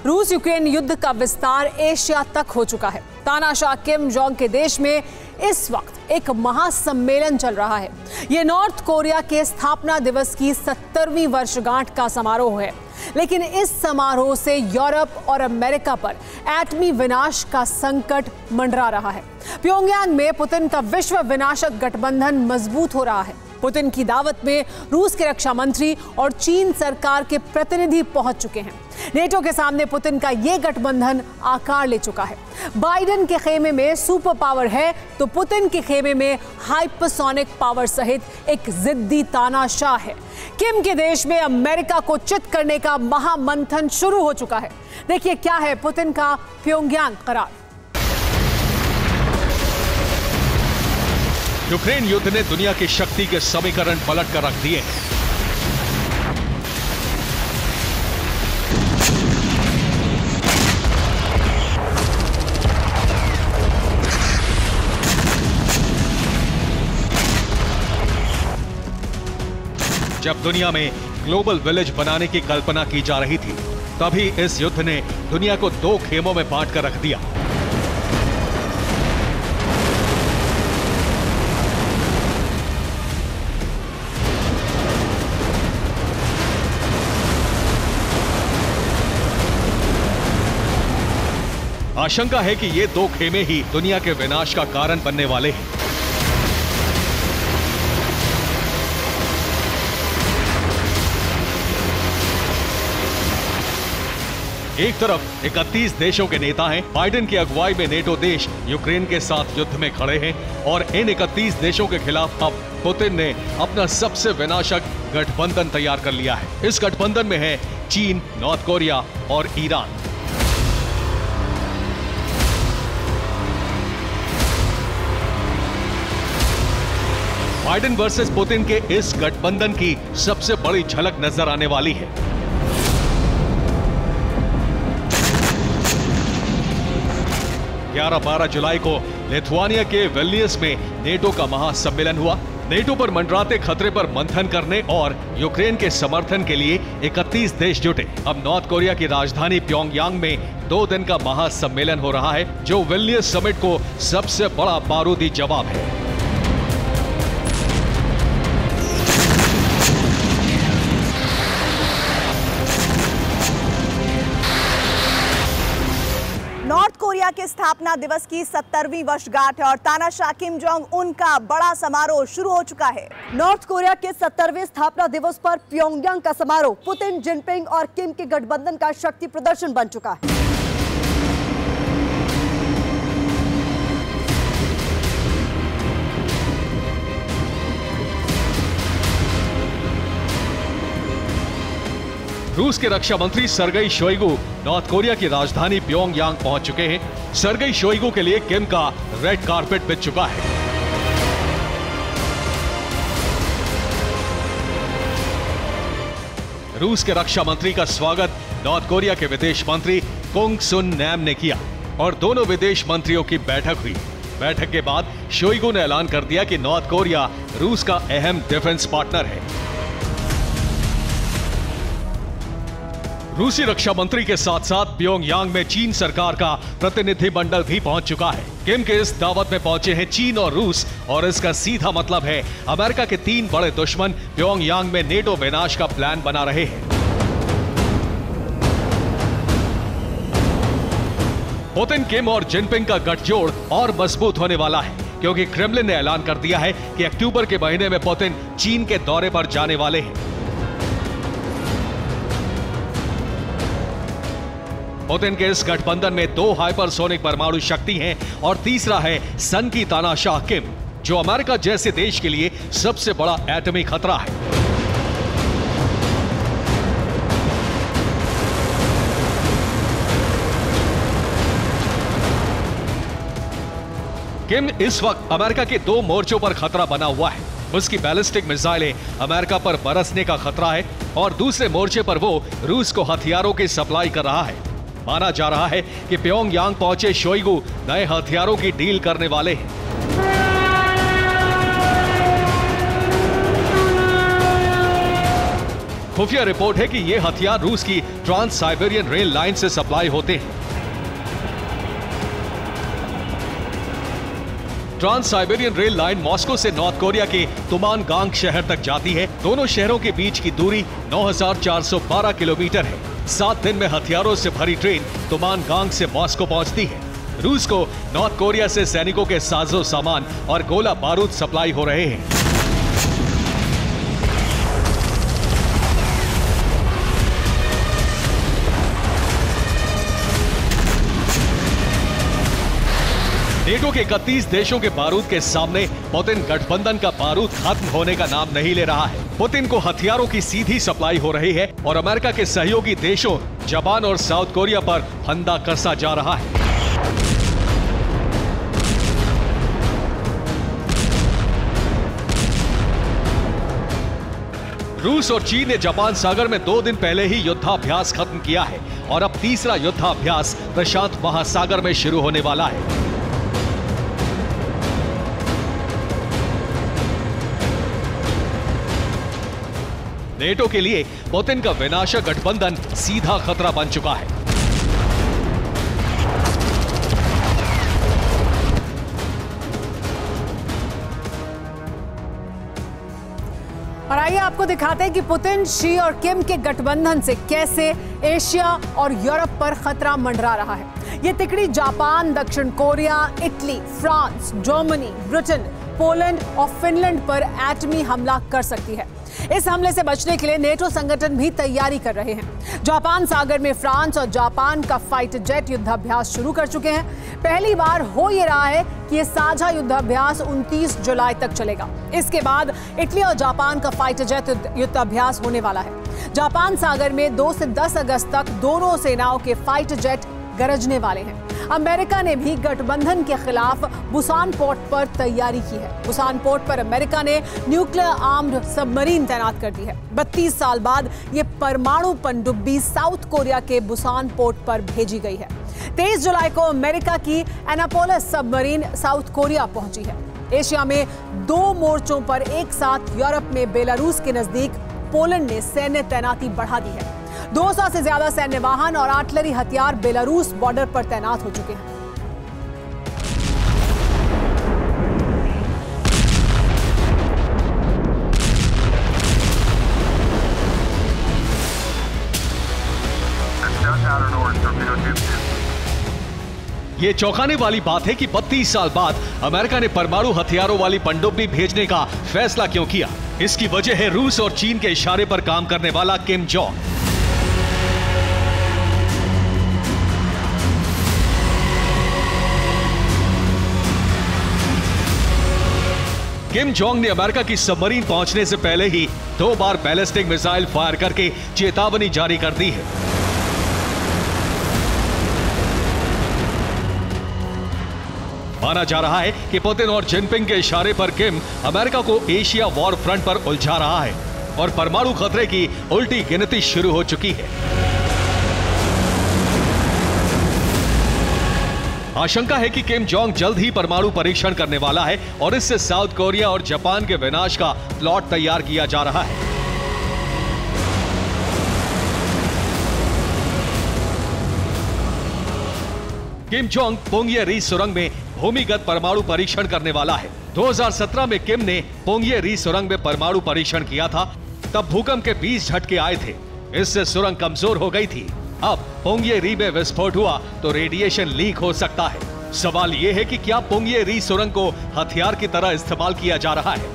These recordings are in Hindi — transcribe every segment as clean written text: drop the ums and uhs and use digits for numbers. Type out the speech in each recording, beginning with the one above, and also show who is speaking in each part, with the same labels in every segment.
Speaker 1: रूस यूक्रेन युद्ध का विस्तार एशिया तक हो चुका है। तानाशाह किम जोंग के देश में इस वक्त एक महासम्मेलन चल रहा है। यह नॉर्थ कोरिया के स्थापना दिवस की 70वीं वर्षगांठ का समारोह है, लेकिन इस समारोह से यूरोप और अमेरिका पर एटमी विनाश का संकट मंडरा रहा है। प्योंगयांग में पुतिन का विश्व विनाशक गठबंधन मजबूत हो रहा है। पुतिन की दावत में रूस के रक्षा मंत्री और चीन सरकार के प्रतिनिधि पहुंच चुके हैं। नेटो के सामने पुतिन का यह गठबंधन आकार ले चुका है। बाइडेन के खेमे में सुपर पावर है तो पुतिन के खेमे में हाइपरसोनिक पावर सहित एक जिद्दी तानाशाह है। किम के देश में अमेरिका को चित करने का महामंथन शुरू हो चुका है। देखिए क्या है पुतिन का प्योंगयांग करार।
Speaker 2: यूक्रेन युद्ध ने दुनिया की शक्ति के समीकरण पलट कर रख दिए। जब दुनिया में ग्लोबल विलेज बनाने की कल्पना की जा रही थी, तभी इस युद्ध ने दुनिया को दो खेमों में बांट कर रख दिया। आशंका है कि ये दो खेमे ही दुनिया के विनाश का कारण बनने वाले हैं। एक तरफ 31 देशों के नेता हैं। बाइडेन की अगुवाई में नेटो देश यूक्रेन के साथ युद्ध में खड़े हैं और इन 31 देशों के खिलाफ अब पुतिन ने अपना सबसे विनाशक गठबंधन तैयार कर लिया है। इस गठबंधन में है चीन, नॉर्थ कोरिया और ईरान। बाइडेन वर्सेस पुतिन के इस गठबंधन की सबसे बड़ी झलक नजर आने वाली है। ग्यारह 12 जुलाई को लिथुआनिया के विल्नियस में नेटो का महासम्मेलन हुआ। नेटो पर मंडराते खतरे पर मंथन करने और यूक्रेन के समर्थन के लिए 31 देश जुटे। अब नॉर्थ कोरिया की राजधानी प्योंगयांग में 2 दिन का महासम्मेलन हो रहा है, जो विल्नियस समिट को सबसे बड़ा बारूदी जवाब है।
Speaker 3: नॉर्थ कोरिया के स्थापना दिवस की 70वीं वर्षगांठ है और तानाशाह किम जोंग उनका बड़ा समारोह शुरू हो चुका है। नॉर्थ कोरिया के 70वें स्थापना दिवस पर प्योंगयांग का समारोह पुतिन, जिनपिंग और किम के गठबंधन का शक्ति प्रदर्शन बन चुका है।
Speaker 2: रूस के रक्षा मंत्री सर्गेई शोइगु नॉर्थ कोरिया की राजधानी प्योंगयांग पहुंच चुके हैं। सर्गेई शोइगु के लिए किम का रेड कारपेट बिछ चुका है। रूस के रक्षा मंत्री का स्वागत नॉर्थ कोरिया के विदेश मंत्री कुंग सुन नैम ने किया और दोनों विदेश मंत्रियों की बैठक हुई। बैठक के बाद शोइगु ने ऐलान कर दिया कि नॉर्थ कोरिया रूस का अहम डिफेंस पार्टनर है। रूसी रक्षा मंत्री के साथ साथ प्योंगयांग में चीन सरकार का प्रतिनिधिमंडल भी पहुंच चुका है। किम के इस दावत में पहुंचे हैं चीन और रूस और इसका सीधा मतलब है अमेरिका के 3 बड़े दुश्मन प्योंगयांग में नेटो विनाश का प्लान बना रहे हैं। पुतिन, किम और जिनपिंग का गठजोड़ और मजबूत होने वाला है, क्योंकि क्रेमलिन ने ऐलान कर दिया है कि अक्टूबर के महीने में पुतिन चीन के दौरे पर जाने वाले हैं। पुतिन के इस गठबंधन में 2 हाइपरसोनिक परमाणु शक्ति हैं और तीसरा है सन की तानाशाह किम, जो अमेरिका जैसे देश के लिए सबसे बड़ा एटमी खतरा है। किम इस वक्त अमेरिका के 2 मोर्चों पर खतरा बना हुआ है। उसकी बैलिस्टिक मिसाइलें अमेरिका पर बरसने का खतरा है और दूसरे मोर्चे पर वो रूस को हथियारों की सप्लाई कर रहा है। माना जा रहा है कि प्योंगयांग पहुंचे शोइगु नए हथियारों की डील करने वाले हैं। खुफिया रिपोर्ट है कि ये हथियार रूस की ट्रांस साइबेरियन रेल लाइन से सप्लाई होते हैं। Trans Siberian rail line Moscow से नॉर्थ कोरिया के तुमानगांग शहर तक जाती है। दोनों शहरों के बीच की दूरी 9,412 किलोमीटर है। 7 दिन में हथियारों से भरी ट्रेन तुमानगांग से मॉस्को पहुंचती है। रूस को नॉर्थ कोरिया से सैनिकों के साजो सामान और गोला बारूद सप्लाई हो रहे हैं। नेटो के 31 देशों के बारूद के सामने पुतिन गठबंधन का बारूद खत्म होने का नाम नहीं ले रहा है। पुतिन को हथियारों की सीधी सप्लाई हो रही है और अमेरिका के सहयोगी देशों जापान और साउथ कोरिया पर फंदा कसा जा रहा है। रूस और चीन ने जापान सागर में 2 दिन पहले ही युद्धाभ्यास खत्म किया है और अब तीसरा युद्धाभ्यास प्रशांत महासागर में शुरू होने वाला है। नेटो के लिए पुतिन का विनाशक गठबंधन सीधा खतरा बन चुका है।
Speaker 1: और आइए आपको दिखाते हैं कि पुतिन, शी और किम के गठबंधन से कैसे एशिया और यूरोप पर खतरा मंडरा रहा है। ये तिकड़ी जापान, दक्षिण Korea, Italy, France, Germany, Britain, Poland और फिनलैंड पर एटमी हमला कर सकती है। इस हमले से बचने के लिए नेटो संगठन भी तैयारी कर रहे हैं। जापान सागर में फ्रांस और जापान का फाइटर जेट युद्धाभ्यास शुरू कर चुके हैं। पहली बार हो ये रहा है कि ये साझा युद्धाभ्यास 29 जुलाई तक चलेगा। इसके बाद इटली और जापान का फाइटर जेट युद्धाभ्यास होने वाला है। जापान सागर में 2 से 10 अगस्त तक दोनों सेनाओं के फाइटर जेट गरजने वाले हैं। अमेरिका ने भी गठबंधन के खिलाफ बुसान पोर्ट पर तैयारी की है। बुसान पोर्ट पर अमेरिका ने न्यूक्लियर आर्म्ड सबमरीन तैनात कर दी है। 32 साल बाद ये परमाणु पनडुब्बी साउथ कोरिया के बुसान पोर्ट पर भेजी गई है। 23 जुलाई को अमेरिका की एनापोलिस सबमरीन साउथ कोरिया पहुंची है। एशिया में 2 मोर्चों पर एक साथ यूरोप में बेलारूस के नजदीक पोलैंड ने सैन्य तैनाती बढ़ा दी है। 200 से ज्यादा सैन्य वाहन और आर्टिलरी हथियार बेलारूस बॉर्डर पर तैनात हो चुके हैं।
Speaker 2: ये चौंकाने वाली बात है कि 32 साल बाद अमेरिका ने परमाणु हथियारों वाली पनडुब्बी भेजने का फैसला क्यों किया। इसकी वजह है रूस और चीन के इशारे पर काम करने वाला किम जोंग। किम जोंग ने अमेरिका की सबमरीन पहुंचने से पहले ही 2 बार बैलिस्टिक मिसाइल फायर करके चेतावनी जारी कर दी है। माना जा रहा है कि पुतिन और जिनपिंग के इशारे पर किम अमेरिका को एशिया वॉर फ्रंट पर उलझा रहा है और परमाणु खतरे की उल्टी गिनती शुरू हो चुकी है। आशंका है कि किम जोंग जल्द ही परमाणु परीक्षण करने वाला है और इससे साउथ कोरिया और जापान के विनाश का प्लॉट तैयार किया जा रहा है। किम जोंग पोंगिये री सुरंग में भूमिगत परमाणु परीक्षण करने वाला है। 2017 में किम ने पोंगिये री सुरंग में परमाणु परीक्षण किया था। तब भूकंप के 20 झटके आए थे। इससे सुरंग कमजोर हो गई थी। अब पोंगिये री में विस्फोट हुआ तो रेडिएशन लीक हो सकता है। सवाल यह है कि क्या पोंगिये री सुरंग को हथियार की तरह इस्तेमाल किया जा रहा है।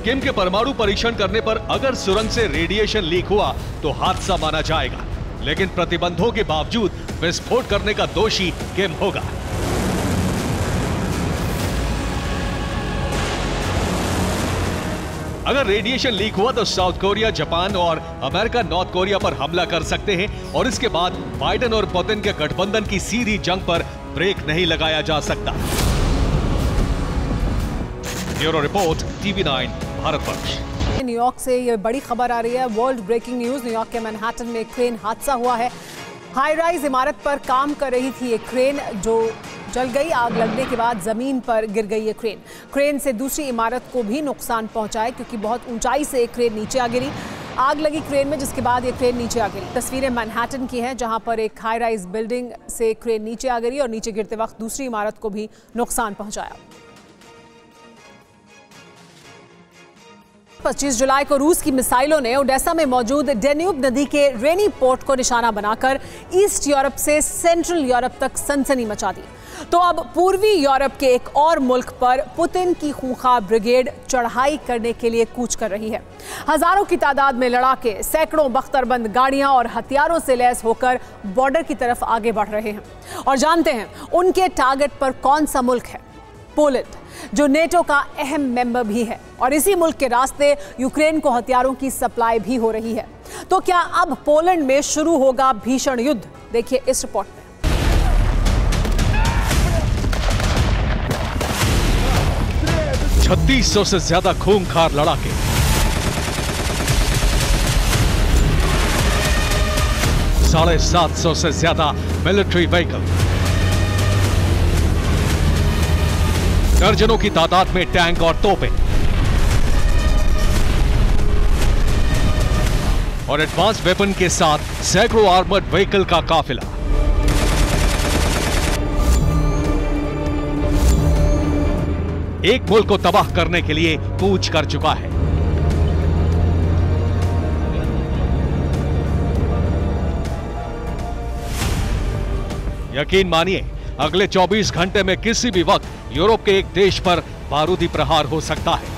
Speaker 2: किम के परमाणु परीक्षण करने पर अगर सुरंग से रेडिएशन लीक हुआ तो हादसा माना जाएगा, लेकिन प्रतिबंधों के बावजूद विस्फोट करने का दोषी किम होगा। अगर रेडिएशन लीक हुआ तो साउथ कोरिया, जापान और अमेरिका नॉर्थ कोरिया पर हमला कर सकते हैं और इसके बाद बाइडेन और पुतिन के गठबंधन की सीधी जंग पर ब्रेक नहीं लगाया जा सकता। Bureau report, TV9 Bharatvarsh.
Speaker 1: New York से ये बड़ी खबर आ रही है, वर्ल्ड ब्रेकिंग न्यूज। न्यूयॉर्क के मैनहट्टन में एक क्रेन हादसा हुआ है। हाई राइज इमारत पर काम कर रही थी एक क्रेन जो जल गई। आग लगने के बाद जमीन पर गिर गई ये क्रेन। क्रेन से दूसरी इमारत को भी नुकसान पहुंचा है क्योंकि बहुत ऊंचाई से एक क्रेन नीचे आ गिरी। आग लगी क्रेन में, जिसके बाद ये क्रेन नीचे आ गिरी। तस्वीरें मैनहट्टन की हैं, जहां पर एक हाई राइज बिल्डिंग से क्रेन नीचे आ गिरी और नीचे गिरते वक्त दूसरी इमारत को भी नुकसान पहुंचाया। 25 जुलाई को रूस की मिसाइलों ने ओडेसा में मौजूद डेन्यूब नदी के रेनी पोर्ट को निशाना बनाकर ईस्ट यूरोप से सेंट्रल यूरोप तक सनसनी मचा दी। तो अब पूर्वी यूरोप के एक और मुल्क पर पुतिन की खूंखार ब्रिगेड चढ़ाई करने के लिए कूच कर रही है। हजारों की तादाद में लड़ाके, सैकड़ों बख्तरबंद गाड़ियां और हथियारों से लैस होकर बॉर्डर की तरफ आगे बढ़ रहे हैं। और जानते हैं उनके टारगेट पर कौन सा मुल्क है? पोलैंड, जो नेटो का अहम मेंबर भी है। और इसी मुल्क के रास्ते यूक्रेन को हथियारों की सप्लाई भी हो रही है। तो क्या अब पोलैंड में शुरू होगा भीषण युद्ध? देखिए इस रिपोर्ट में।
Speaker 2: $3600 से ज्यादा खूंखार लड़ाके, $750 से ज्यादा मिलिट्री व्हीकल, दर्जनों की तादाद में टैंक और तोपें और एडवांस वेपन के साथ सैकड़ों आर्मर्ड व्हीकल का काफिला। एक मुल्क को तबाह करने के लिए कूच कर चुका है। यकीन मानिए, अगले 24 घंटे में किसी भी वक्त यूरोप के एक देश पर बारूदी प्रहार हो सकता है।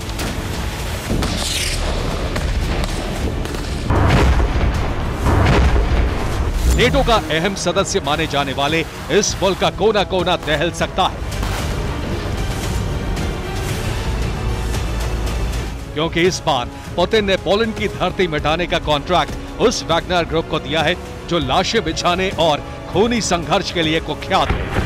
Speaker 2: नेटो का अहम सदस्य माने जाने वाले इस मुल्क का कोना कोना दहल सकता है, क्योंकि इस बार पुतिन ने पोलैंड की धरती मिटाने का कॉन्ट्रैक्ट उस वैगनर ग्रुप को दिया है जो लाशें बिछाने और खूनी संघर्ष के लिए कुख्यात है।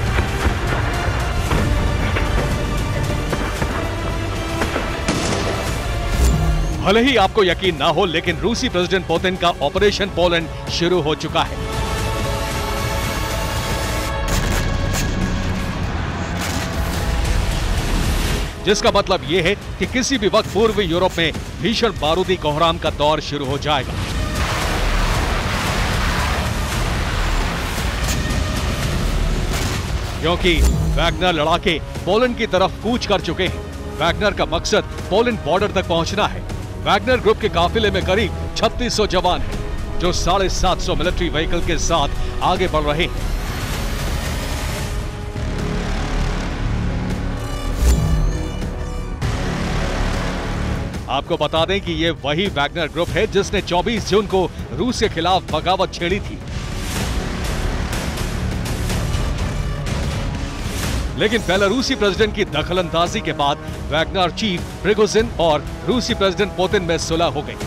Speaker 2: भले ही आपको यकीन ना हो, लेकिन रूसी प्रेसिडेंट पुतिन का ऑपरेशन पोलैंड शुरू हो चुका है। जिसका मतलब यह है कि किसी भी वक्त पूर्वी यूरोप में भीषण बारूदी कोहराम का दौर शुरू हो जाएगा। क्योंकि वैगनर लड़ाके पोलैंड की तरफ कूच कर चुके हैं। वैगनर का मकसद पोलैंड बॉर्डर तक पहुंचना है। वैगनर ग्रुप के काफिले में करीब 3600 जवान हैं, जो 750 मिलिट्री व्हीकल के साथ आगे बढ़ रहे हैं। आपको बता दें कि यह वही वैगनर ग्रुप है जिसने 24 जून को रूस के खिलाफ बगावत छेड़ी थी। लेकिन बेलारूसी प्रेसिडेंट की दखलंदाजी के बाद वैगनर चीफ प्रिगोजिन और रूसी प्रेसिडेंट पुतिन में सुलह हो गई।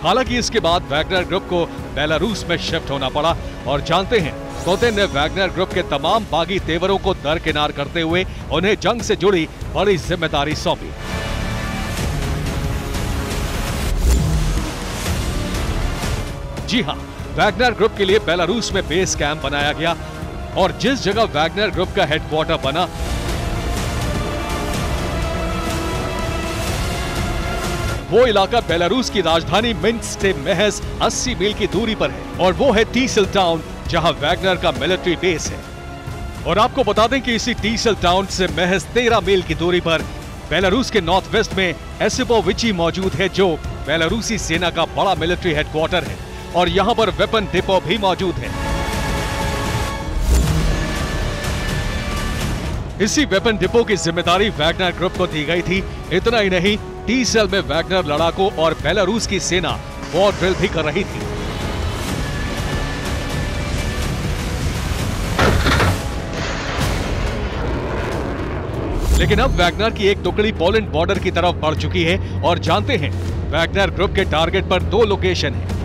Speaker 2: हालांकि इसके बाद वैगनर ग्रुप को बेलारूस में शिफ्ट होना पड़ा और जानते हैं, पुतिन ने वैगनर ग्रुप के तमाम बागी तेवरों को दरकिनार करते हुए उन्हें जंग से जुड़ी बड़ी जिम्मेदारी सौंपी। जी हां, वैगनर ग्रुप के लिए बेलारूस में बेस कैंप बनाया गया और जिस जगह वैगनर ग्रुप का हेडक्वार्टर बना, वो इलाका बेलारूस की राजधानी मिन्स्क से महज 80 मील की दूरी पर है और वो है टीसल टाउन, जहां वैगनर का मिलिट्री बेस है। और आपको बता दें कि इसी टीसल टाउन से महज 13 मील की दूरी पर बेलारूस के नॉर्थ वेस्ट में एसिपोविची मौजूद है, जो बेलारूसी सेना का बड़ा मिलिट्री हेडक्वार्टर है और यहां पर वेपन डिपो भी मौजूद है। इसी वेपन डिपो की जिम्मेदारी वैगनर ग्रुप को दी गई थी। इतना ही नहीं, टीसल में वैगनर लड़ाकों और बेलारूस की सेना वॉर ड्रिल भी कर रही थी। लेकिन अब वैगनर की एक टुकड़ी पोलैंड बॉर्डर की तरफ बढ़ चुकी है और जानते हैं, वैगनर ग्रुप के टारगेट पर 2 लोकेशन है।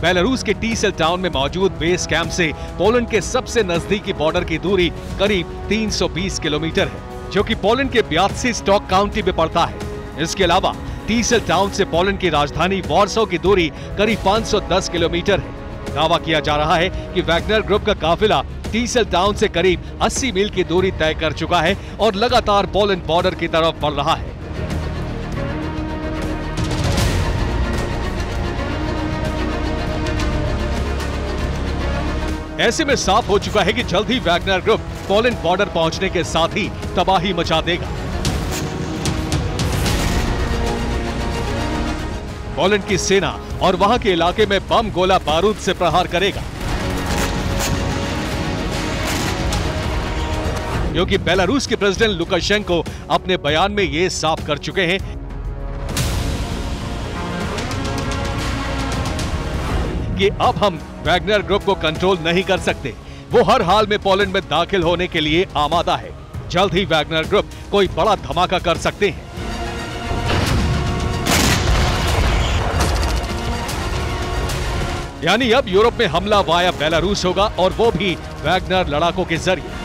Speaker 2: बेलारूस के टीसल टाउन में मौजूद बेस कैंप से पोलैंड के सबसे नजदीकी बॉर्डर की दूरी करीब 320 किलोमीटर है, जो कि पोलैंड के ब्यात्सी स्टॉक काउंटी में पड़ता है। इसके अलावा टीसेल टाउन से पोलैंड की राजधानी वॉर्सो की दूरी करीब 510 किलोमीटर है। दावा किया जा रहा है कि वैगनर ग्रुप का काफिला टीसेल टाउन से करीब 80 मील की दूरी तय कर चुका है और लगातार पोलैंड बॉर्डर की तरफ बढ़ रहा है। ऐसे में साफ हो चुका है कि जल्द ही वैगनर ग्रुप पोलैंड बॉर्डर पहुंचने के साथ ही तबाही मचा देगा। पोलैंड की सेना और वहां के इलाके में बम गोला बारूद से प्रहार करेगा, क्योंकि बेलारूस के प्रेसिडेंट लुकाशेंको अपने बयान में यह साफ कर चुके हैं कि अब हम वैगनर ग्रुप को कंट्रोल नहीं कर सकते। वो हर हाल में पोलैंड में दाखिल होने के लिए आमादा है। जल्द ही वैगनर ग्रुप कोई बड़ा धमाका कर सकते हैं। यानी अब यूरोप में हमला वाया बेलारूस होगा और वो भी वैगनर लड़ाकों के जरिए।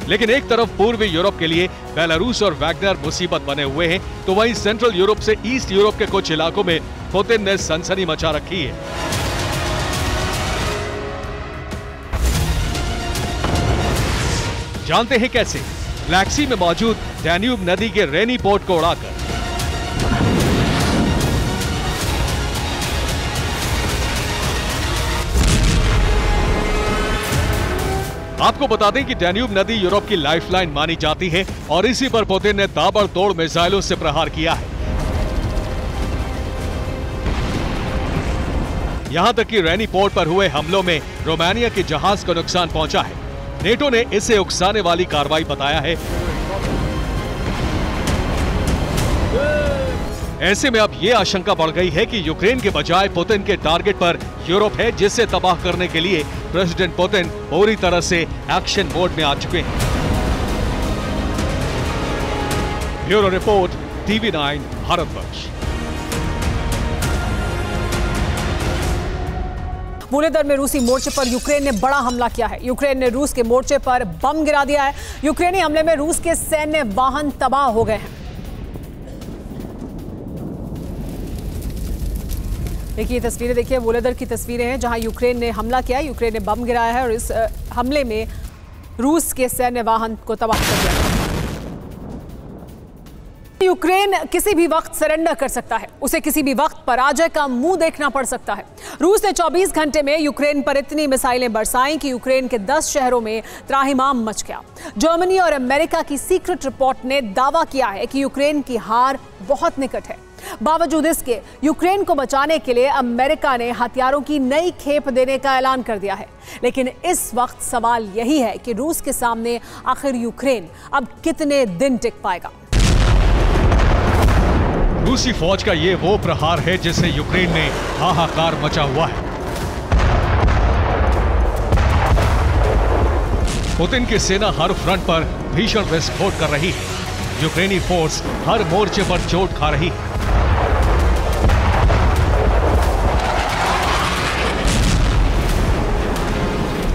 Speaker 2: लेकिन एक तरफ पूर्वी यूरोप के लिए बेलारूस और वैगनर मुसीबत बने हुए हैं, तो वहीं सेंट्रल यूरोप से ईस्ट यूरोप के कुछ इलाकों में पुतिन ने सनसनी मचा रखी है। जानते हैं कैसे? ब्लैक सी में मौजूद डैन्यूब नदी के रेनी पोर्ट को उड़ाकर। आपको बता दें कि डैन्यूब नदी यूरोप की लाइफलाइन मानी जाती है और इसी पर पुतिन ने ताबड़तोड़ मिसाइलों से प्रहार किया है। यहां तक कि रेनी पोर्ट पर हुए हमलों में रोमानिया के जहाज को नुकसान पहुंचा है। नेटो ने इसे उकसाने वाली कार्रवाई बताया है। ऐसे में अब यह आशंका बढ़ गई है कि यूक्रेन के बजाय पुतिन के टारगेट पर यूरोप है, जिसे तबाह करने के लिए प्रेसिडेंट पुतिन पूरी तरह से एक्शन मोड में आ चुके हैं। Bureau report, TV9 Bharatvarsh.
Speaker 1: वोलोदर में रूसी मोर्चे पर यूक्रेन ने बड़ा हमला किया है। यूक्रेन ने रूस के मोर्चे पर बम गिरा दिया है। यूक्रेनी हमले में रूस के सैन्य वाहन तबाह हो गए हैं। देखिए तस्वीरें, देखिए वोलोदर की तस्वीरें हैं जहां यूक्रेन ने हमला किया है। यूक्रेन ने बम गिराया है और इस हमले में रूस के सैन्य वाहन को तबाह कर दिया है। यूक्रेन किसी भी वक्त सरेंडर कर सकता है, उसे किसी भी वक्त पराजय का मुंह देखना पड़ सकता है। रूस ने 24 घंटे में यूक्रेन पर इतनी मिसाइलें बरसाईं कि यूक्रेन के 10 शहरों में त्राहिमाम मच गया। जर्मनी और अमेरिका की सीक्रेट रिपोर्ट ने दावा किया है कि यूक्रेन की हार बहुत निकट है। बावजूद इसके यूक्रेन को बचाने के लिए अमेरिका ने हथियारों की नई खेप देने का ऐलान कर दिया है। लेकिन इस वक्त सवाल यही है कि रूस के सामने आखिर यूक्रेन अब कितने दिन टिक पाएगा।
Speaker 2: रूसी फौज का ये वो प्रहार है जिससे यूक्रेन में हाहाकार मचा हुआ है। पुतिन की सेना हर फ्रंट पर भीषण विस्फोट कर रही है। यूक्रेनी फोर्स हर मोर्चे पर चोट खा रही है।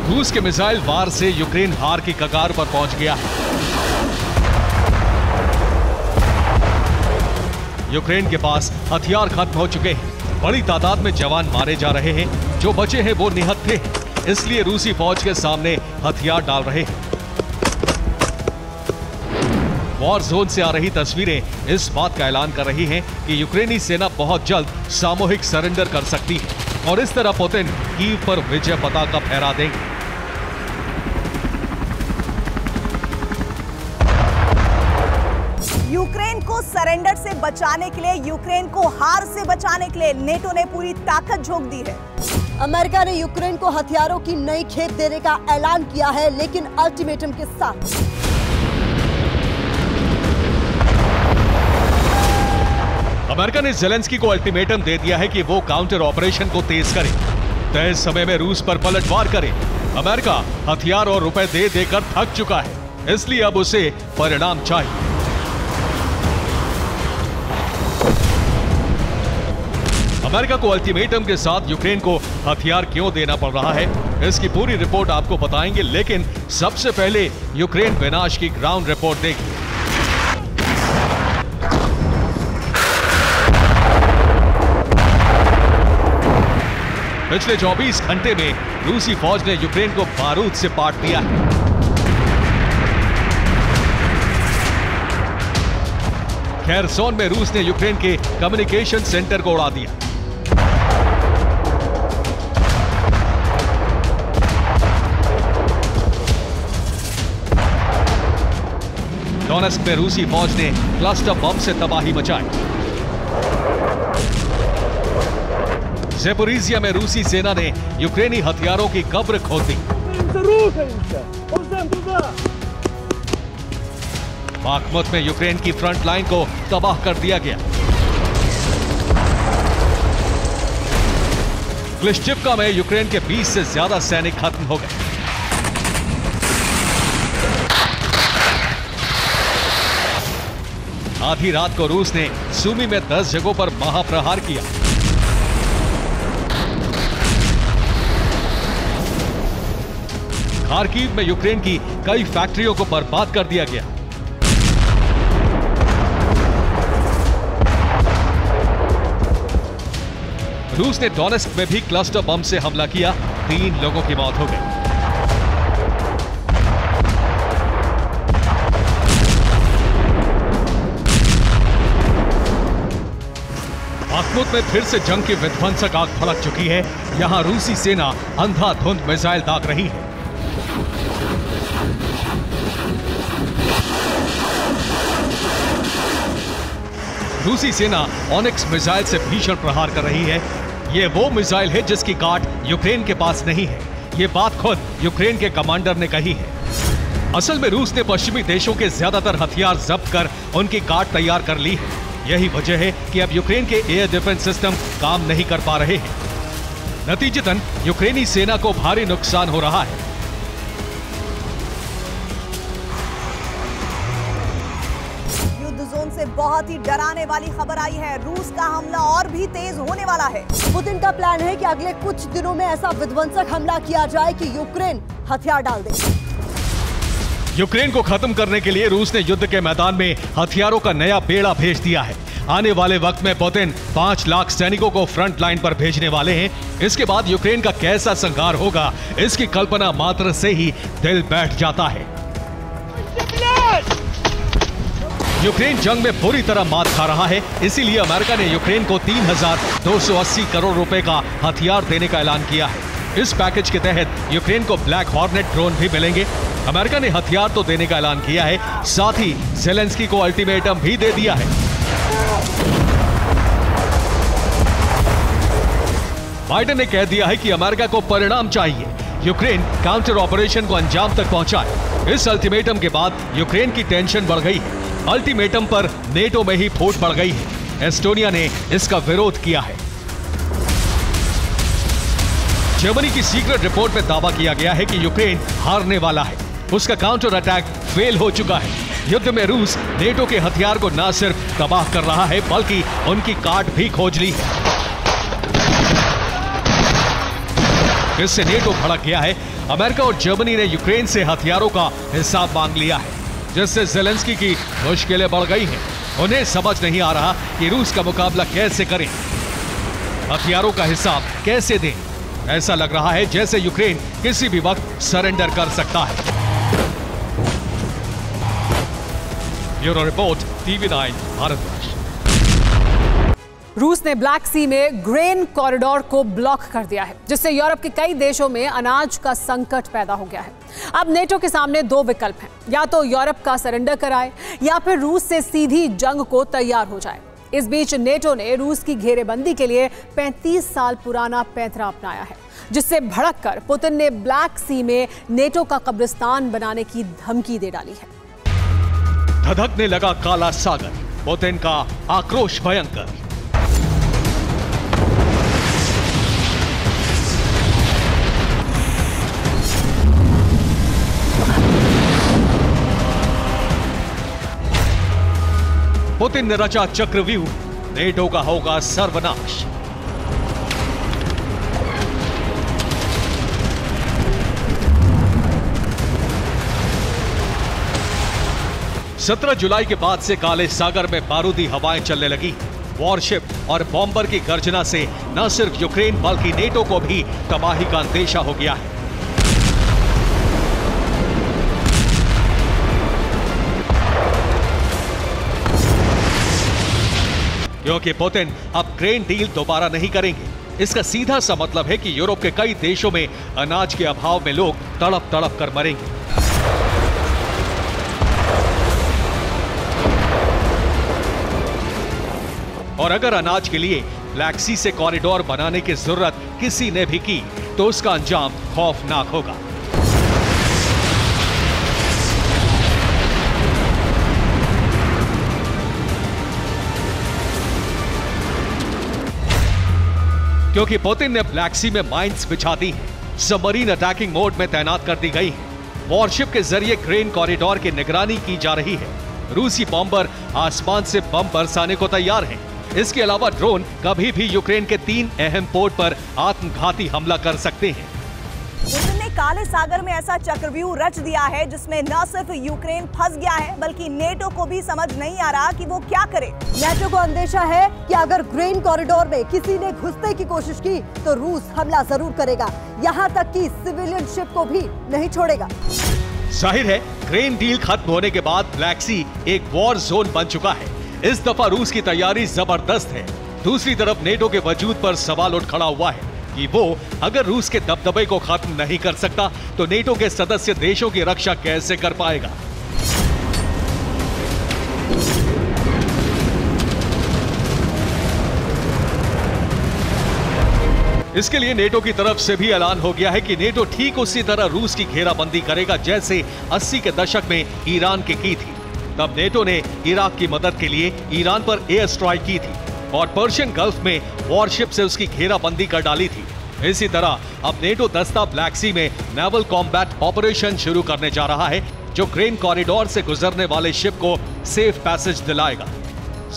Speaker 2: रूस के मिसाइल वार से यूक्रेन हार की कगार पर पहुंच गया है। यूक्रेन के पास हथियार खत्म हो चुके हैं। बड़ी तादाद में जवान मारे जा रहे हैं। जो बचे हैं वो निहत्थे हैं। इसलिए रूसी फौज के सामने हथियार डाल रहे हैं। वॉर जोन से आ रही तस्वीरें इस बात का ऐलान कर रही हैं कि यूक्रेनी सेना बहुत जल्द सामूहिक सरेंडर कर सकती है और इस तरह पुतिन कीव पर विजय पताका फहरा देंगे।
Speaker 3: यूक्रेन को सरेंडर से बचाने के लिए, यूक्रेन को हार से बचाने के लिए नेटो ने पूरी ताकत झोंक दी है।
Speaker 4: अमेरिका ने यूक्रेन को हथियारों की नई खेप देने का ऐलान किया है, लेकिन अल्टीमेटम के साथ।
Speaker 2: अमेरिका ने ज़ेलेंस्की को अल्टीमेटम दे दिया है कि वो काउंटर ऑपरेशन को तेज करे, तय समय में रूस पर पलटवार करे। अमेरिका हथियार और रुपए दे देकर थक चुका है, इसलिए अब उसे परिणाम चाहिए। अमेरिका को अल्टीमेटम के साथ यूक्रेन को हथियार क्यों देना पड़ रहा है, इसकी पूरी रिपोर्ट आपको बताएंगे, लेकिन सबसे पहले यूक्रेन विनाश की ग्राउंड रिपोर्ट देखिए। पिछले 24 घंटे में रूसी फौज ने यूक्रेन को बारूद से पाट दिया है। खेरसोन में रूस ने यूक्रेन के कम्युनिकेशन सेंटर को उड़ा दिया। डोनेस्क में रूसी फौज ने क्लस्टर बम से तबाही मचाई। ज़ेपोरिजिया में रूसी सेना ने यूक्रेनी हथियारों की कब्र खोद दी। बाखमुत में यूक्रेन की फ्रंट लाइन को तबाह कर दिया गया। क्लिश्चिवका में यूक्रेन के 20 से ज्यादा सैनिक खत्म हो गए। आधी रात को रूस ने सुमी में 10 जगहों पर महाप्रहार किया। खार्किव में यूक्रेन की कई फैक्ट्रियों को बर्बाद कर दिया गया। रूस ने डोनेस्क में भी क्लस्टर बम से हमला किया, 3 लोगों की मौत हो गई। बाखमुत में फिर से जंग की विध्वंसक आग भड़क चुकी है। यहां रूसी सेना अंधाधुंध मिसाइल दाग रही है। रूसी सेना ऑनिक्स मिसाइल से भीषण प्रहार कर रही है। यह वो मिसाइल है जिसकी काट यूक्रेन के पास नहीं है। यह बात खुद यूक्रेन के कमांडर ने कही है। असल में रूस ने पश्चिमी देशों के ज्यादातर हथियार जब्त कर उनकी काट तैयार कर ली है। यही वजह है कि अब यूक्रेन के एयर डिफेंस सिस्टम काम नहीं कर पा रहे हैं। नतीजतन यूक्रेनी सेना को भारी नुकसान हो रहा है।
Speaker 3: जोन से बहुत ही डराने वाली खबर आई है। रूस का हमला और भी तेज होने वाला है।
Speaker 4: पुतिन का प्लान है कि अगले कुछ दिनों में ऐसा विध्वंसक हमला किया जाए कि यूक्रेन हथियार डाल दे।
Speaker 2: यूक्रेन को खत्म करने के लिए रूस ने युद्ध के मैदान में हथियारों का नया बेड़ा भेज दिया है। आने वाले वक्त में पुतिन 5 लाख सैनिकों को फ्रंट लाइन पर भेजने वाले हैं। इसके बाद यूक्रेन का कैसा संहार होगा, इसकी कल्पना मात्र से ही दिल बैठ जाता है। यूक्रेन जंग में बुरी तरह मात खा रहा है, इसीलिए अमेरिका ने यूक्रेन को 3,280 करोड़ रुपए का हथियार देने का ऐलान किया है। इस पैकेज के तहत यूक्रेन को ब्लैक हॉर्नेट ड्रोन भी मिलेंगे। अमेरिका ने हथियार तो देने का ऐलान किया है, साथ ही ज़ेलेंस्की को अल्टीमेटम भी दे दिया है। बाइडेन ने कह दिया है कि अमेरिका को परिणाम चाहिए, यूक्रेन काउंटर ऑपरेशन को अंजाम तक पहुंचाए। इस अल्टीमेटम के बाद यूक्रेन की टेंशन बढ़ गई है। अल्टीमेटम पर नेटो में ही फूट पड़ गई है। एस्टोनिया ने इसका विरोध किया है। जर्मनी की सीक्रेट रिपोर्ट में दावा किया गया है कि यूक्रेन हारने वाला है। उसका काउंटर अटैक फेल हो चुका है। युद्ध में रूस नेटो के हथियार को न सिर्फ तबाह कर रहा है, बल्कि उनकी काट भी खोज ली है। इससे नेटो भड़क गया है। अमेरिका और जर्मनी ने यूक्रेन से हथियारों का हिसाब मांग लिया है, जिससे ज़ेलेंस्की की मुश्किलें बढ़ गई हैं। उन्हें समझ नहीं आ रहा कि रूस का मुकाबला कैसे करें, हथियारों का हिसाब कैसे दें। ऐसा लग रहा है जैसे यूक्रेन किसी भी वक्त सरेंडर कर सकता है। Bureau report, TV9 Bharatvarsh.
Speaker 1: रूस ने ब्लैक सी में ग्रेन कॉरिडोर को ब्लॉक कर दिया है, जिससे यूरोप के कई देशों में अनाज का संकट पैदा हो गया है। अब नेटो के सामने 2 विकल्प हैं, या तो यूरोप का सरेंडर कराए या फिर रूस से सीधी जंग को तैयार हो जाए। इस बीच नेटो ने रूस की घेरेबंदी के लिए 35 साल पुराना पैंतरा अपनाया है, जिससे भड़ककर पुतिन ने ब्लैक सी में नेटो का कब्रिस्तान बनाने की धमकी दे डाली है।
Speaker 2: धधकने लगा काला सागर, पुतिन का आक्रोश भयंकर। पुतिन ने रचा चक्रव्यूह, नेटो का होगा सर्वनाश। 17 जुलाई के बाद से काले सागर में बारूदी हवाएं चलने लगी। वॉरशिप और बॉम्बर की गर्जना से न सिर्फ यूक्रेन बल्कि नेटो को भी तबाही का अंदेशा हो गया है। क्योंकि पुतिन अब ग्रेन डील दोबारा नहीं करेंगे। इसका सीधा सा मतलब है कि यूरोप के कई देशों में अनाज के अभाव में लोग तड़प तड़प कर मरेंगे। और अगर अनाज के लिए ब्लैक सी से कॉरिडोर बनाने की जरूरत किसी ने भी की तो उसका अंजाम खौफनाक होगा। क्योंकि पुतिन ने ब्लैक सी में माइंस बिछा दी हैं, सबमरीन अटैकिंग मोड में तैनात कर दी गई है। वॉरशिप के जरिए ग्रेन कॉरिडोर की निगरानी की जा रही है। रूसी बॉम्बर आसमान से बम बरसाने को तैयार हैं। इसके अलावा ड्रोन कभी भी यूक्रेन के 3 अहम पोर्ट पर आत्मघाती हमला कर सकते हैं।
Speaker 3: पुतिन ने काले सागर में ऐसा चक्रव्यूह रच दिया है जिसमें न सिर्फ यूक्रेन फंस गया है बल्कि नेटो को भी समझ नहीं आ रहा कि वो क्या करे।
Speaker 4: नेटो को अंदेशा है कि अगर ग्रेन कॉरिडोर में किसी ने घुसने की कोशिश की तो रूस हमला जरूर करेगा, यहाँ तक कि सिविलियन शिप को भी नहीं छोड़ेगा।
Speaker 2: जाहिर है ग्रेन डील खत्म होने के बाद ब्लैक सी एक वॉर जोन बन चुका है। इस दफा रूस की तैयारी जबरदस्त है। दूसरी तरफ नेटो के वजूद पर सवाल उठ खड़ा हुआ है कि वो अगर रूस के दबदबे को खत्म नहीं कर सकता तो नेटो के सदस्य देशों की रक्षा कैसे कर पाएगा। इसके लिए नेटो की तरफ से भी ऐलान हो गया है कि नेटो ठीक उसी तरह रूस की घेराबंदी करेगा जैसे 80 के दशक में ईरान की थी। तब नेटो ने इराक की मदद के लिए ईरान पर एयर स्ट्राइक की थी और पर्शियन गल्फ में वॉरशिप से उसकी घेराबंदी कर डाली थी। इसी तरह अब नेटो दस्ता ब्लैक सी में नेवल कॉम्बैट ऑपरेशन शुरू करने जा रहा है जो ग्रेन कॉरिडोर से गुजरने वाले शिप को सेफ पैसेज दिलाएगा।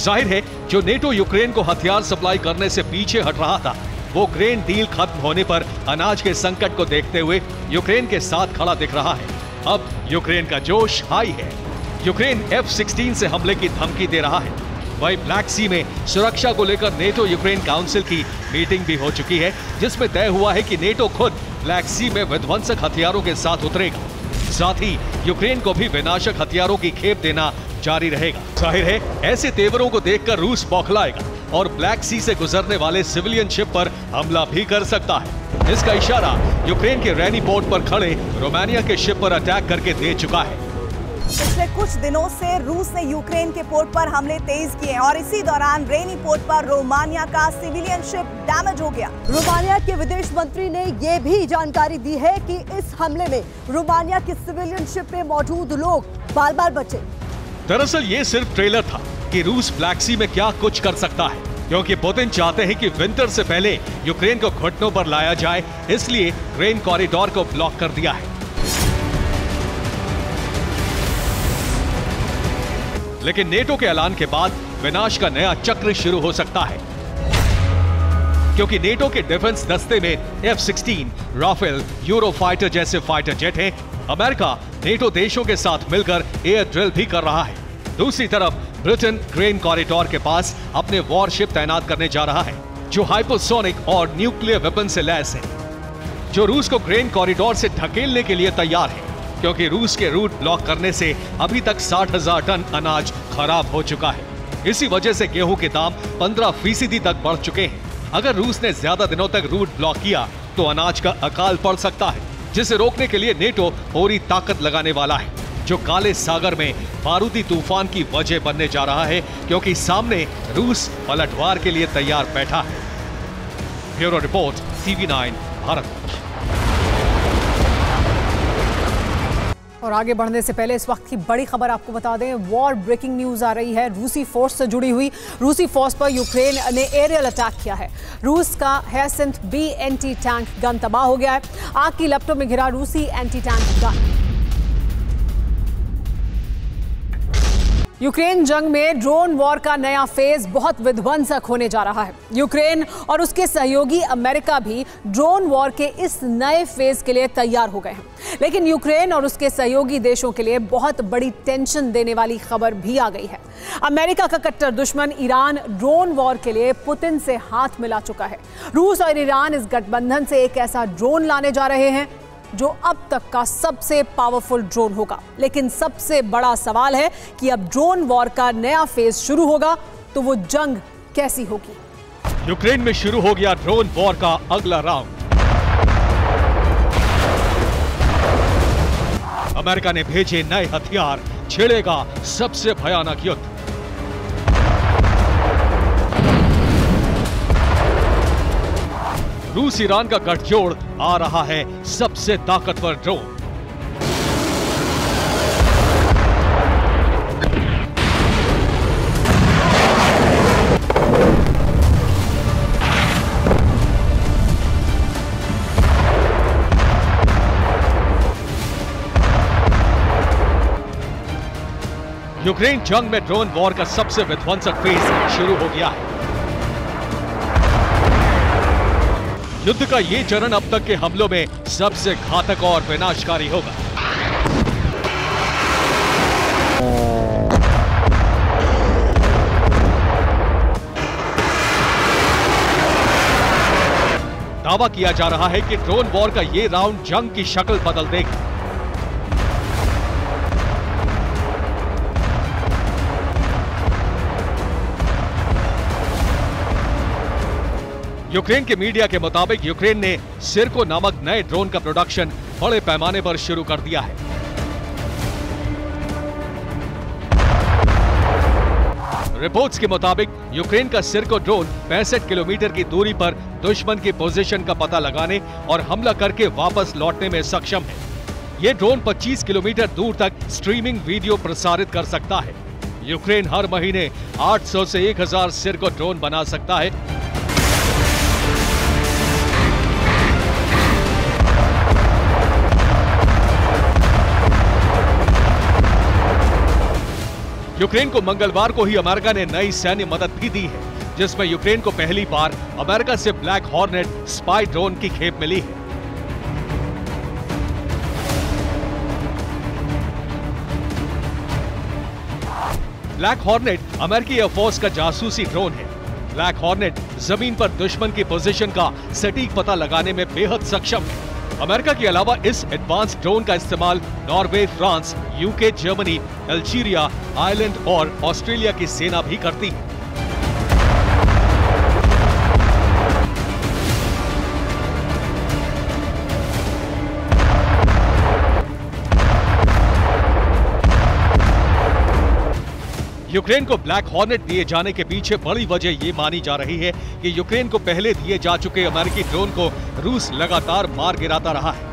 Speaker 2: जाहिर है जो नेटो यूक्रेन को हथियार सप्लाई करने से पीछे हट रहा था वो ग्रेन डील खत्म होने पर अनाज के संकट को देखते हुए यूक्रेन के साथ खड़ा दिख रहा है। अब यूक्रेन का जोश हाई है। यूक्रेन F-16 से हमले की धमकी दे रहा है। वहीं ब्लैक सी में सुरक्षा को लेकर नेटो यूक्रेन काउंसिल की मीटिंग भी हो चुकी है जिसमें तय हुआ है कि नेटो खुद ब्लैक सी में विध्वंसक हथियारों के साथ उतरेगा। साथ ही यूक्रेन को भी विनाशक हथियारों की खेप देना जारी रहेगा। जाहिर है ऐसे तेवरों को देखकर रूस बौखलाएगा और ब्लैक सी से गुजरने वाले सिविलियन शिप पर हमला भी कर सकता है। इसका इशारा यूक्रेन के रेनी पोर्ट पर खड़े रोमानिया के शिप पर अटैक करके दे चुका है।
Speaker 3: पिछले कुछ दिनों से रूस ने यूक्रेन के पोर्ट पर हमले तेज किए और इसी दौरान रेनी पोर्ट पर रोमानिया का सिविलियन शिप डैमेज हो गया।
Speaker 4: रोमानिया के विदेश मंत्री ने ये भी जानकारी दी है कि इस हमले में रोमानिया की सिविलियन शिप में मौजूद लोग बाल बाल बचे।
Speaker 2: दरअसल ये सिर्फ ट्रेलर था कि रूस ब्लैक सी में क्या कुछ कर सकता है, क्योंकि पुतिन चाहते हैं कि विंटर से पहले यूक्रेन को घुटनों पर लाया जाए, इसलिए ग्रेन कॉरिडोर को ब्लॉक कर दिया है। लेकिन नेटो के ऐलान के बाद विनाश का नया चक्र शुरू हो सकता है, क्योंकि नेटो के डिफेंस दस्ते में F-16, राफेल, यूरोफाइटर जैसे फाइटर जेट हैं। अमेरिका नेटो देशों के साथ मिलकर एयर ड्रिल भी कर रहा है। दूसरी तरफ ब्रिटेन ग्रेन कॉरिडोर के पास अपने वॉरशिप तैनात करने जा रहा है जो हाइपरसोनिक और न्यूक्लियर वेपन से लैस है, जो रूस को ग्रेन कॉरिडोर से ढकेलने के लिए तैयार है, क्योंकि रूस के रूट ब्लॉक करने से अभी तक 60,000 टन अनाज खराब हो चुका है। इसी वजह से गेहूं के दाम 15% तक बढ़ चुके हैं। अगर रूस ने ज्यादा दिनों तक रूट ब्लॉक किया तो अनाज का अकाल पड़ सकता है, जिसे रोकने के लिए नेटो पूरी ताकत लगाने वाला है, जो काले सागर में बारूदी तूफान की वजह बनने जा रहा है, क्योंकि सामने रूस पलटवार के लिए तैयार बैठा है। Bureau report, TV9 Bharat.
Speaker 1: और आगे बढ़ने से पहले इस वक्त की बड़ी खबर आपको बता दें, वॉर ब्रेकिंग न्यूज आ रही है रूसी फोर्स से जुड़ी हुई। रूसी फोर्स पर यूक्रेन ने एरियल अटैक किया है। रूस का हैसेंट B एंटी टैंक गन तबाह हो गया है। आग की लपटों में घिरा रूसी एंटी टैंक गन। यूक्रेन जंग में ड्रोन वॉर का नया फेज बहुत विध्वंसक होने जा रहा है। यूक्रेन और उसके सहयोगी अमेरिका भी ड्रोन वॉर के इस नए फेज के लिए तैयार हो गए हैं। लेकिन यूक्रेन और उसके सहयोगी देशों के लिए बहुत बड़ी टेंशन देने वाली खबर भी आ गई है। अमेरिका का कट्टर दुश्मन ईरान ड्रोन वॉर के लिए पुतिन से हाथ मिला चुका है। रूस और ईरान इस गठबंधन से एक ऐसा ड्रोन लाने जा रहे हैं जो अब तक का सबसे पावरफुल ड्रोन होगा। लेकिन सबसे बड़ा सवाल है कि अब ड्रोन वॉर का नया फेज शुरू होगा तो वो जंग कैसी होगी।
Speaker 2: यूक्रेन में शुरू हो गया ड्रोन वॉर का अगला राउंड। अमेरिका ने भेजे नए हथियार, छिड़ेगा सबसे भयानक युद्ध। रूस ईरान का गठजोड़, आ रहा है सबसे ताकतवर ड्रोन। यूक्रेन जंग में ड्रोन वॉर का सबसे विध्वंसक फेज शुरू हो गया है। युद्ध का ये चरण अब तक के हमलों में सबसे घातक और विनाशकारी होगा। दावा किया जा रहा है कि ड्रोन वॉर का ये राउंड जंग की शक्ल बदल देगा। यूक्रेन के मीडिया के मुताबिक यूक्रेन ने सिरको नामक नए ड्रोन का प्रोडक्शन बड़े पैमाने पर शुरू कर दिया है। रिपोर्ट्स के मुताबिक यूक्रेन का सिरको ड्रोन 65 किलोमीटर की दूरी पर दुश्मन की पोजीशन का पता लगाने और हमला करके वापस लौटने में सक्षम है। ये ड्रोन 25 किलोमीटर दूर तक स्ट्रीमिंग वीडियो प्रसारित कर सकता है। यूक्रेन हर महीने 800 से 1000 सिरको ड्रोन बना सकता है। यूक्रेन को मंगलवार को ही अमेरिका ने नई सैन्य मदद भी दी है, जिसमें यूक्रेन को पहली बार अमेरिका से ब्लैक हॉर्नेट स्पाई ड्रोन की खेप मिली है। ब्लैक हॉर्नेट अमेरिकी एयरफोर्स का जासूसी ड्रोन है। ब्लैक हॉर्नेट जमीन पर दुश्मन की पोजीशन का सटीक पता लगाने में बेहद सक्षम है। अमेरिका के अलावा इस एडवांस ड्रोन का इस्तेमाल Norway, France, UK, Germany, Algeria, Ireland और ऑस्ट्रेलिया की सेना भी करती है। यूक्रेन को ब्लैक हॉर्नेट दिए जाने के पीछे बड़ी वजह ये मानी जा रही है कि यूक्रेन को पहले दिए जा चुके अमेरिकी ड्रोन को रूस लगातार मार गिराता रहा है।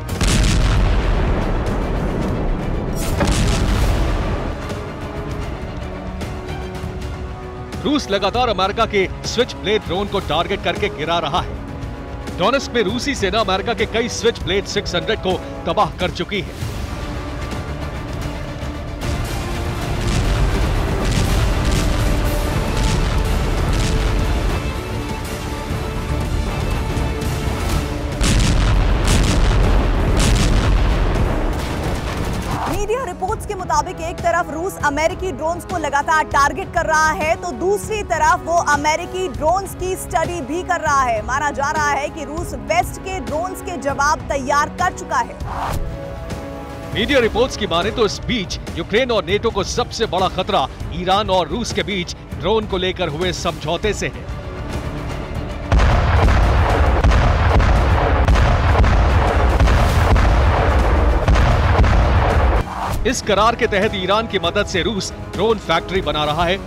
Speaker 2: रूस लगातार अमेरिका के स्विच ब्लेड ड्रोन को टारगेट करके गिरा रहा है। डोनेस्क में रूसी सेना अमेरिका के कई स्विच ब्लेड 600 को तबाह कर चुकी है।
Speaker 3: रिपोर्ट्स के मुताबिक एक तरफ रूस अमेरिकी ड्रोन्स को लगातार टारगेट कर रहा है तो दूसरी तरफ वो अमेरिकी ड्रोन्स की स्टडी भी कर रहा है। माना जा रहा है कि रूस वेस्ट के ड्रोन्स के जवाब तैयार कर चुका है।
Speaker 2: मीडिया रिपोर्ट्स की माने तो इस बीच यूक्रेन और नेटो को सबसे बड़ा खतरा ईरान और रूस के बीच ड्रोन को लेकर हुए समझौते से है। इस करार के तहत ईरान की मदद से रूस ड्रोन फैक्ट्री बना रहा है।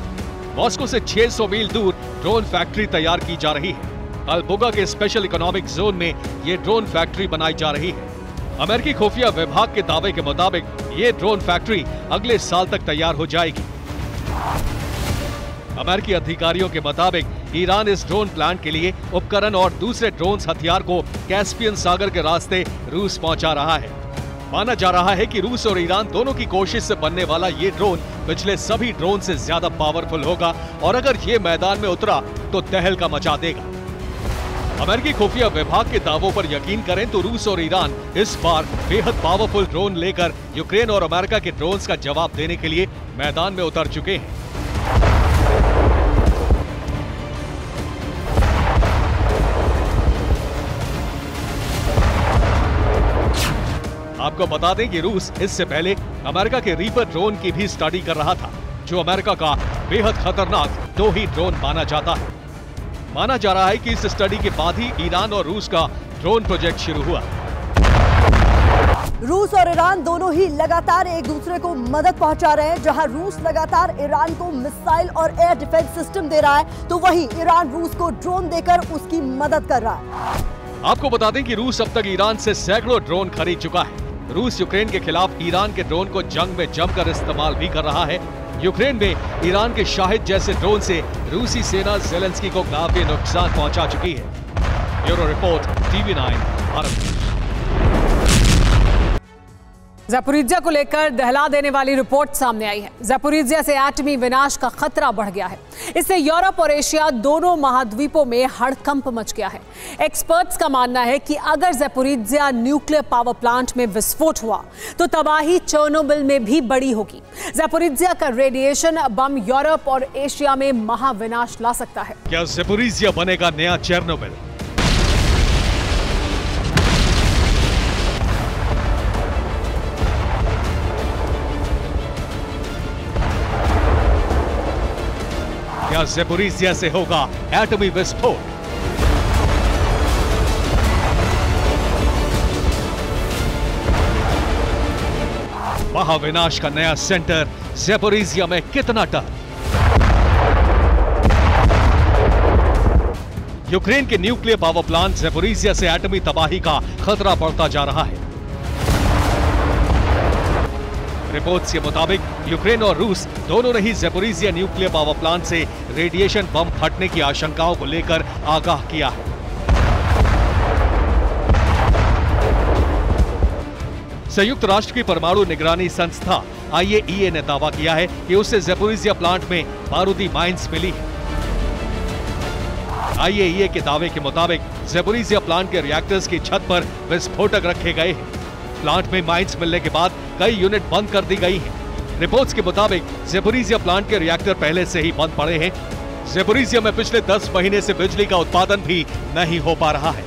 Speaker 2: मॉस्को से 600 मील दूर ड्रोन फैक्ट्री तैयार की जा रही है। अलबुगा के स्पेशल इकोनॉमिक जोन में ये ड्रोन फैक्ट्री बनाई जा रही है। अमेरिकी खुफिया विभाग के दावे के मुताबिक ये ड्रोन फैक्ट्री अगले साल तक तैयार हो जाएगी। अमेरिकी अधिकारियों के मुताबिक ईरान इस ड्रोन प्लांट के लिए उपकरण और दूसरे ड्रोन हथियार को कैस्पियन सागर के रास्ते रूस पहुंचा रहा है। माना जा रहा है कि रूस और ईरान दोनों की कोशिश से बनने वाला ये ड्रोन पिछले सभी ड्रोन से ज्यादा पावरफुल होगा और अगर ये मैदान में उतरा तो तहलका मचा देगा। अमेरिकी खुफिया विभाग के दावों पर यकीन करें तो रूस और ईरान इस बार बेहद पावरफुल ड्रोन लेकर यूक्रेन और अमेरिका के ड्रोन्स का जवाब देने के लिए मैदान में उतर चुके हैं। आपको बता दें कि रूस इससे पहले अमेरिका के रीपर ड्रोन की भी स्टडी कर रहा था, जो अमेरिका का बेहद खतरनाक दो ही ड्रोन माना जाता है। माना जा रहा है कि इस स्टडी के बाद ही ईरान और रूस का ड्रोन प्रोजेक्ट शुरू हुआ।
Speaker 4: रूस और ईरान दोनों ही लगातार एक दूसरे को मदद पहुंचा रहे हैं। जहां रूस लगातार ईरान को मिसाइल और एयर डिफेंस सिस्टम दे रहा है, तो वहीं ईरान रूस को ड्रोन देकर उसकी मदद कर रहा है।
Speaker 2: आपको बता दें कि रूस अब तक ईरान से सैकड़ों ड्रोन खरीद चुका है। रूस यूक्रेन के खिलाफ ईरान के ड्रोन को जंग में जमकर इस्तेमाल भी कर रहा है। यूक्रेन में ईरान के शाहिद जैसे ड्रोन से रूसी सेना ज़ेलेंस्की को काफी नुकसान पहुंचा चुकी है। Bureau report, TV9 Bharat.
Speaker 1: ज़पोरिज्जिया को लेकर दहला देने वाली रिपोर्ट सामने आई है। ज़पोरिज्जिया से एटमी विनाश का खतरा बढ़ गया है। इससे यूरोप और एशिया दोनों महाद्वीपों में हड़कंप मच गया है। एक्सपर्ट्स का मानना है कि अगर ज़पोरिज्जिया न्यूक्लियर पावर प्लांट में विस्फोट हुआ तो तबाही चेर्नोबिल में भी बड़ी होगी। ज़पोरिज्जिया का रेडिएशन बम यूरोप और एशिया में महाविनाश ला सकता है।
Speaker 2: क्या ज़पोरिज्जिया बनेगा नया चेर्नोबिल? क्या ज़पोरिज्जिया से होगा एटमी विस्फोट? महाविनाश का नया सेंटर ज़पोरिज्जिया में कितना टन? यूक्रेन के न्यूक्लियर पावर प्लांट ज़पोरिज्जिया से एटमी तबाही का खतरा बढ़ता जा रहा है। रिपोर्ट्स के मुताबिक यूक्रेन और रूस दोनों ने ही ज़पोरिज्जिया न्यूक्लियर पावर प्लांट से रेडिएशन बम फटने की आशंकाओं को लेकर आगाह किया है। संयुक्त राष्ट्र की परमाणु निगरानी संस्था IAEA ने दावा किया है कि उससे ज़पोरिज्जिया प्लांट में बारूदी माइंस मिली है। IAEA के दावे के मुताबिक ज़पोरिज्जिया प्लांट के रिएक्टर्स की छत पर विस्फोटक रखे गए हैं। प्लांट में माइंस मिलने के बाद कई यूनिट बंद कर दी गई हैं। रिपोर्ट्स के मुताबिक ज़पोरिज्जिया प्लांट के रिएक्टर पहले से ही बंद पड़े हैं। ज़पोरिज्जिया में पिछले 10 महीने से बिजली का उत्पादन भी नहीं हो पा रहा है।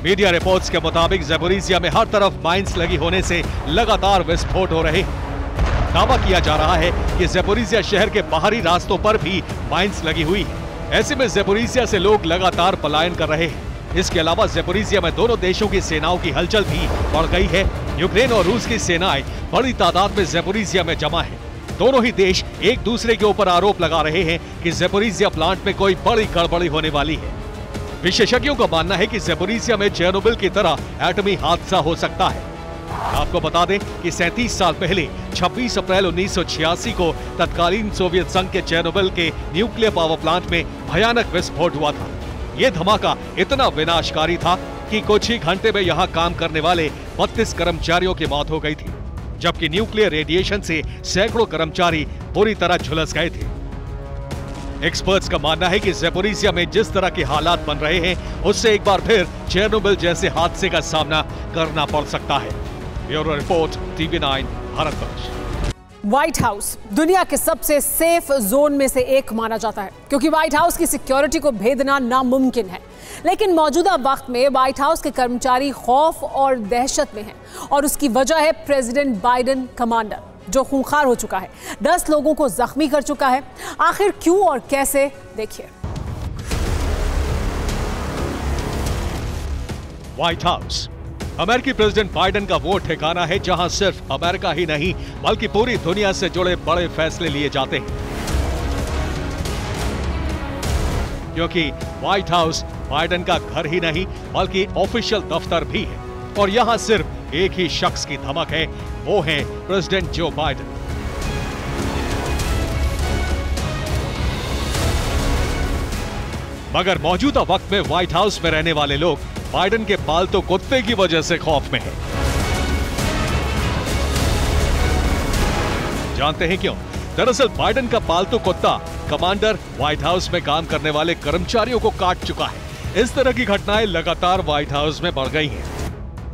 Speaker 2: मीडिया रिपोर्ट्स के मुताबिक ज़पोरिज्जिया में हर तरफ माइंस लगी होने से लगातार विस्फोट हो रहे हैं। दावा किया जा रहा है कि ज़पोरिज्जिया शहर के बाहरी रास्तों पर भी माइंस लगी हुई है। ऐसे में ज़पोरिज्जिया से लोग लगातार पलायन कर रहे हैं। इसके अलावा ज़पोरिज्जिया में दोनों देशों की सेनाओं की हलचल भी बढ़ गई है। यूक्रेन और रूस की सेनाएं बड़ी तादाद में ज़पोरिज्जिया में जमा है। दोनों ही देश एक दूसरे के ऊपर आरोप लगा रहे हैं कि ज़पोरिज्जिया प्लांट में कोई बड़ी गड़बड़ी होने वाली है। विशेषज्ञों का मानना है कि ज़पोरिज्जिया में चेर्नोबिल की तरह एटमी हादसा हो सकता है। आपको बता दें कि 37 साल पहले 26 अप्रैल 1986 को तत्कालीन सोवियत संघ के चेर्नोबिल के न्यूक्लियर पावर प्लांट में भयानक विस्फोट हुआ था। ये धमाका इतना विनाशकारी था कि कुछ ही घंटे में यहाँ काम करने वाले 32 कर्मचारियों की मौत हो गई थी, जबकि न्यूक्लियर रेडिएशन से सैकड़ों कर्मचारी बुरी तरह झुलस गए थे। एक्सपर्ट्स का मानना है कि ज़पोरिज्जिया में जिस तरह के हालात बन रहे हैं, उससे एक बार फिर चेर्नोबिल जैसे हादसे का सामना करना पड़ सकता है। Bureau report, TV9 Bharatvarsh.
Speaker 1: White house दुनिया के सबसे सेफ जोन में से एक माना जाता है, क्योंकि व्हाइट हाउस की सिक्योरिटी को भेदना नामुमकिन है। लेकिन मौजूदा वक्त में व्हाइट हाउस के कर्मचारी खौफ और दहशत में हैं, और उसकी वजह है प्रेसिडेंट बाइडेन कमांडर, जो खूंखार हो चुका है, 10 लोगों को जख्मी कर चुका है। आखिर क्यों और कैसे, देखिए।
Speaker 2: व्हाइट हाउस अमेरिकी प्रेसिडेंट बाइडेन का वो ठिकाना है जहां सिर्फ अमेरिका ही नहीं बल्कि पूरी दुनिया से जुड़े बड़े फैसले लिए जाते हैं, क्योंकि व्हाइट हाउस बाइडेन का घर ही नहीं बल्कि ऑफिशियल दफ्तर भी है। और यहां सिर्फ एक ही शख्स की धमक है, वो है प्रेसिडेंट जो बाइडेन। मगर मौजूदा वक्त में व्हाइट हाउस में रहने वाले लोग बाइडेन के पालतू कुत्ते की वजह से खौफ में है। जानते हैं क्यों? दरअसल बाइडेन का पालतू कुत्ता कमांडर व्हाइट हाउस में काम करने वाले कर्मचारियों को काट चुका है। इस तरह की घटनाएं लगातार व्हाइट हाउस में बढ़ गई हैं।